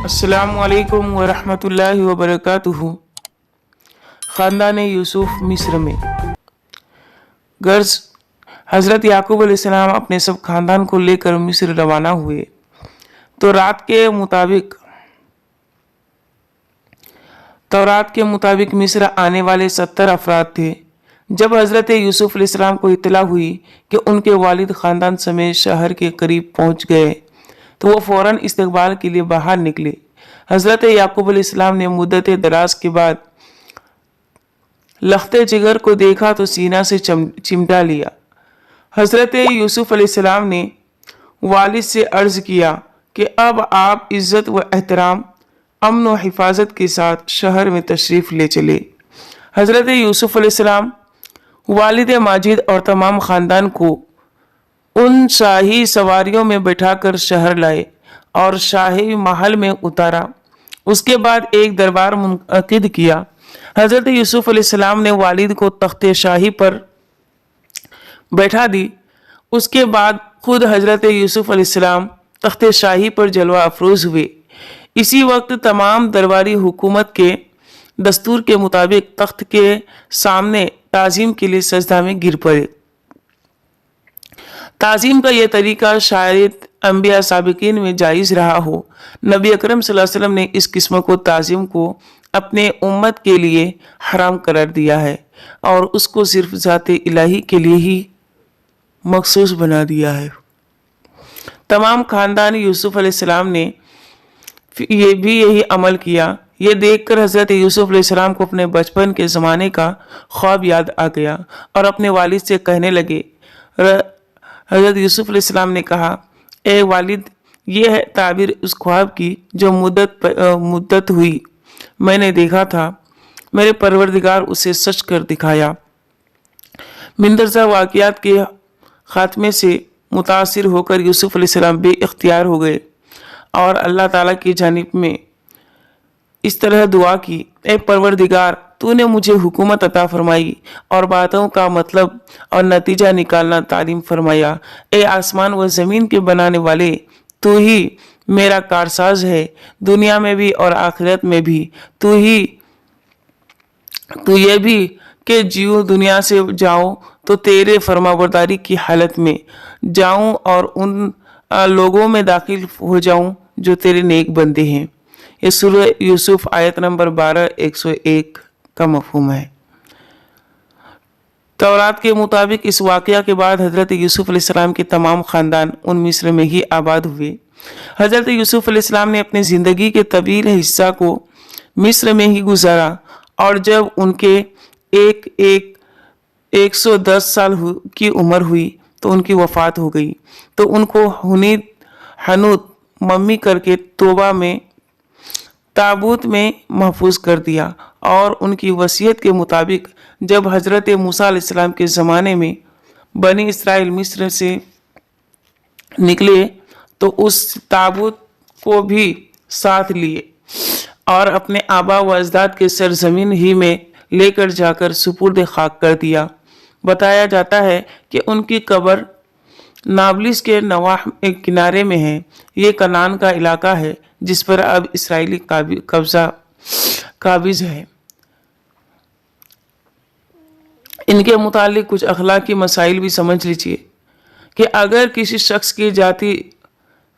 अस्सलामु अलैकुम वरहमतुल्लाहि वबरकातुहू। ख़ानदान यूसुफ मिस्र में। गर्ज हज़रत याकूब अलैहिस्सलाम अपने सब ख़ानदान को लेकर मिस्र रवाना हुए तो तौरात के मुताबिक मिस्र आने वाले 70 अफराद थे। जब हज़रत यूसुफ अलैहिस्सलाम को इत्तला हुई कि उनके वालिद ख़ानदान समेत शहर के करीब पहुंच गए तो वो फ़ौरन इस्तकबाल के लिए बाहर निकले। हज़रत याकूब अलैहिस्सलाम ने मुद्दत दराज के बाद लख्ते जिगर को देखा तो सीना से चिमटा लिया। हज़रत यूसुफ अलैहिस्सलाम ने वालिद से अर्ज़ किया कि अब आप इज़्ज़त व एहतराम, अमन व हिफाजत के साथ शहर में तशरीफ़ ले चले। हज़रत यूसुफ अलैहिस्सलाम वालिद माजिद और तमाम ख़ानदान को उन शाही सवारियों में बैठाकर शहर लाए और शाही महल में उतारा। उसके बाद एक दरबार मुनक़िद किया। हज़रत यूसुफ अलैहिस्सलाम ने वालिद को तख्ते शाही पर बैठा दी। उसके बाद खुद हज़रत यूसुफ अलैहिस्सलाम तख्ते शाही पर जलवा अफरोज़ हुए। इसी वक्त तमाम दरबारी हुकूमत के दस्तूर के मुताबिक तख्त के सामने ताज़ीम के लिए सजदा में गिर पड़े। ताज़ीम का यह तरीका शायद अंबिया साबिकीन में जायज़ रहा हो। नबी अकरम सल्लल्लाहु अलैहि वसल्लम ने इस किस्म को ताज़ीम को अपने उम्मत के लिए हराम करार दिया है और उसको सिर्फ ज़ाते इलाही के लिए ही मखसूस बना दिया है। तमाम ख़ानदान यूसुफ अलैहिस्सलाम ने यही अमल किया। ये देखकर हज़रत यूसुफ अलैहिस्सलाम को अपने बचपन के ज़माने का ख्वाब याद आ गया और अपने वालिद से कहने लगे। हज़रत यूसुफ अलैहिस्सलाम ने कहा, ए वालिद, ये है ताबीर उस ख्वाब की जो मुद्दत हुई मैंने देखा था। मेरे परवरदिगार उसे सच कर दिखाया। मंदरजा वाक़ियात के ख़ात्मे से मुतासिर होकर यूसुफ अलैहिस्सलाम बेइख्तियार हो गए और अल्लाह ताला की जानिब में इस तरह दुआ की, ए परवरदिगार, तूने मुझे हुकूमत अता फरमाई और बातों का मतलब और नतीजा निकालना तालीम फरमाया। ए आसमान व ज़मीन के बनाने वाले, तू ही मेरा कारसाज है, दुनिया में भी और आखिरत में भी। तू ये भी कि जीव दुनिया से जाऊं तो तेरे फरमाबरदारी की हालत में जाऊं और उन लोगों में दाखिल हो जाऊं जो तेरे नेक बंदे हैं। ये सूरह यूसुफ आयत नंबर 12 101 का मफहूम है। तौरात के मुताबिक इस वाक़या के बाद हज़रत यूसुफ अलैहिस्सलाम के तमाम ख़ानदान उन मिस्र में ही आबाद हुए। हज़रत यूसुफ अलैहिस्सलाम ने अपनी ज़िंदगी के तवील हिस्सा को मिस्र में ही गुजारा और जब उनके 110 साल की उम्र हुई तो उनकी वफ़ात हो गई। तो उनको हनूत मम्मी करके तोबा में ताबूत में महफूज कर दिया और उनकी वसीयत के मुताबिक जब हज़रत मूसा अलैहिस्सलाम के ज़माने में बनी इसराइल मिस्र से निकले तो उस ताबूत को भी साथ लिए और अपने आबा व अजदाद के सरजमीन ही में लेकर जाकर सुपुर्द खाक कर दिया। बताया जाता है कि उनकी कब्र नाबलिस के नवाह किनारे में है। ये कनान का इलाका है जिस पर अब इसराइली काबिज है। इनके मुतालिक कुछ अखलाकी मसाइल भी समझ लीजिए कि अगर किसी शख्स की जाति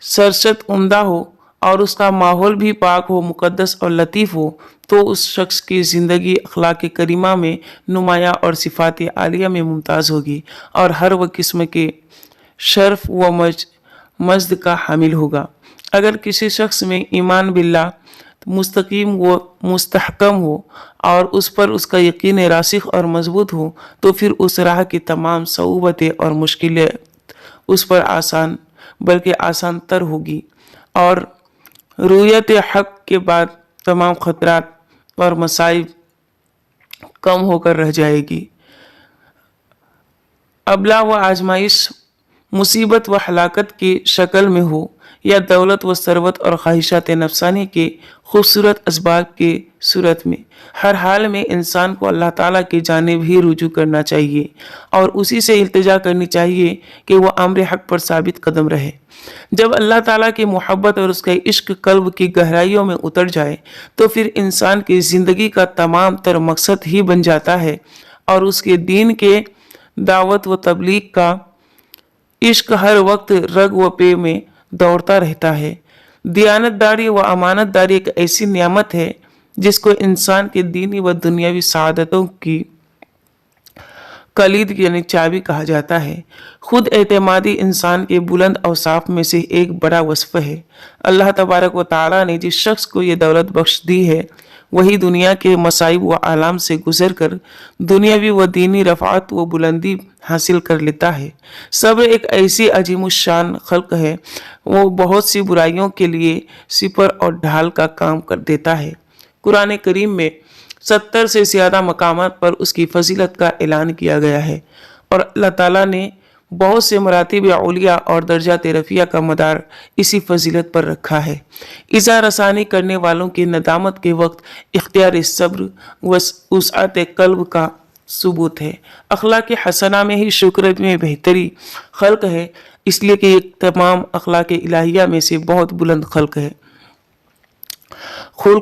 सरशत उम्दा हो और उसका माहौल भी पाक हो, मुक़द्दस और लतीफ़ हो तो उस शख्स की ज़िंदगी अखलाक करीमा में नुमाया और सिफ़ात आलिया में मुमताज़ होगी और हर वह किस्म के शर्फ व मजद का हामिल होगा। अगर किसी शख्स में ईमान बिल्लाह मुस्तकीम व मुस्तहकम हो और उस पर उसका यकीन रासिख और मजबूत हो तो फिर उस राह की तमाम सऊबतें और मुश्किलें उस पर आसान बल्कि आसान तर होगी और रुयत हक के बाद तमाम ख़तरात और मसाइब कम होकर रह जाएगी। अबला व आजमाइश मुसीबत व हलाकत की शक्ल में हो या दौलत व सरवत और ख्वाहिशात नफसानी के खूबसूरत असबाब के सूरत में। हर हाल में इंसान को अल्लाह ताला की जानिब ही रुजू करना चाहिए और उसी से इल्तिजा करनी चाहिए कि वह अम्र हक पर साबित कदम रहे। जब अल्लाह ताला की मोहब्बत और उसका इश्क कल्ब की गहराइयों में उतर जाए तो फिर इंसान की ज़िंदगी का तमाम तर मकसद ही बन जाता है और उसके दीन के दावत व तबलीग का इश्क हर वक्त रग व पे में दौड़ता रहता है। दियानतदारी व अमानतदारी एक ऐसी नियामत है जिसको इंसान के दीनी व दुनियावी सआदतों की कलीद यानी चाबी कहा जाता है। खुद एतमादी इंसान के बुलंद औसाफ में से एक बड़ा वस्फ है। अल्लाह तबारक व तआला ने जिस शख्स को ये दौलत बख्श दी है वही दुनिया के मसाइब व आलाम से गुजर कर दुनियावी व दीनी रफ़ात व बुलंदी हासिल कर लेता है। सब्र एक ऐसी अजीमुशान खल्क है, वो बहुत सी बुराइयों के लिए सिपर और ढाल का काम कर देता है। कुरान करीम में 70 से ज़्यादा मकामात पर उसकी फजीलत का ऐलान किया गया है और अल्लाह ताला ने बहुत से मरातिब औलिया और दर्जात रफ़िया का मदार इसी फजीलत पर रखा है। इज़ा रसानी करने वालों की नदामत के वक्त इख्तियार सब्र व वसअत क़ल्ब का सबूत है। अखलाक हसना में ही शुक्र में बेहतरी खल्क है, इसलिए कि ये तमाम अखलाक इलाहिया में से बहुत बुलंद खुल्क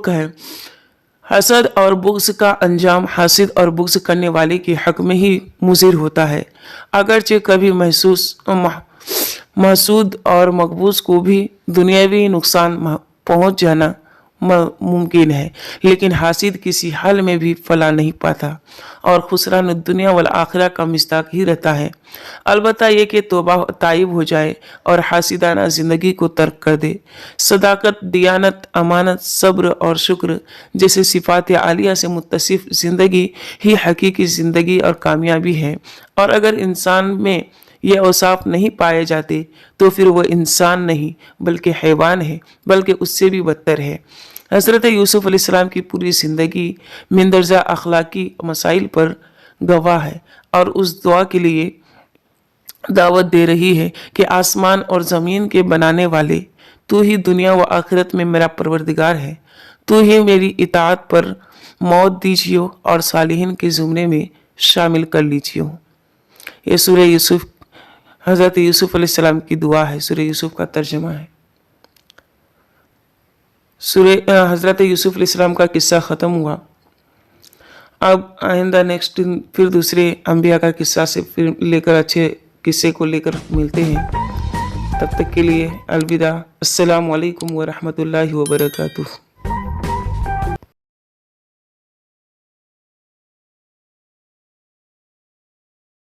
है। हसद और बुग़्ज़ का अंजाम हासिद और बुग़्ज़ करने वाले के हक में ही मुज़िर होता है। अगरचे कभी महसूद और मकबूज़ को भी दुनियावी नुकसान पहुँच जाना मुमकिन है, लेकिन हासिद किसी हाल में भी फला नहीं पाता और खुसरान दुनिया वल आखिरा का मिस्ताक ही रहता है। अलबत्ता ये कि तौबा ताइब हो जाए और हासिदाना ज़िंदगी को तर्क कर दे। सदाकत, दियानत, अमानत, सब्र और शुक्र जैसे सिफ़ात आलिया से मुत्तसिफ़ ज़िंदगी ही हकीकी ज़िंदगी और कामयाबी है, और अगर इंसान में ये औसाफ नहीं पाए जाते तो फिर वह इंसान नहीं बल्कि हैवान है, बल्कि उससे भी बदतर है। हज़रत यूसुफ़ अलैहिस्सलाम की पूरी ज़िंदगी मंदरजा अखलाकी मसाइल पर गवाह है और उस दुआ के लिए दावत दे रही है कि आसमान और ज़मीन के बनाने वाले, तू ही दुनिया व आखिरत में मेरा परवरदिगार है, तू ही मेरी इताअत पर मौत दीजिए और सालिहीन के ज़ुमरे में शामिल कर लीजिए। ये सूरह यूसुफ हज़रत यूसुफ़ अलैहिस्सलाम की दुआ है, सूरह यूसुफ का तर्जुमा है। सूरह हज़रत यूसुफ़ अलैहिस्सलाम का किस्सा ख़त्म हुआ। अब आइंदा नेक्स्ट दिन फिर दूसरे अंबिया का किस्सा से फिर लेकर अच्छे किस्से को लेकर मिलते हैं। तब तक के लिए अलविदा। अस्सलामु अलैकुम व रहमतुल्लाहि व बरकातुहू।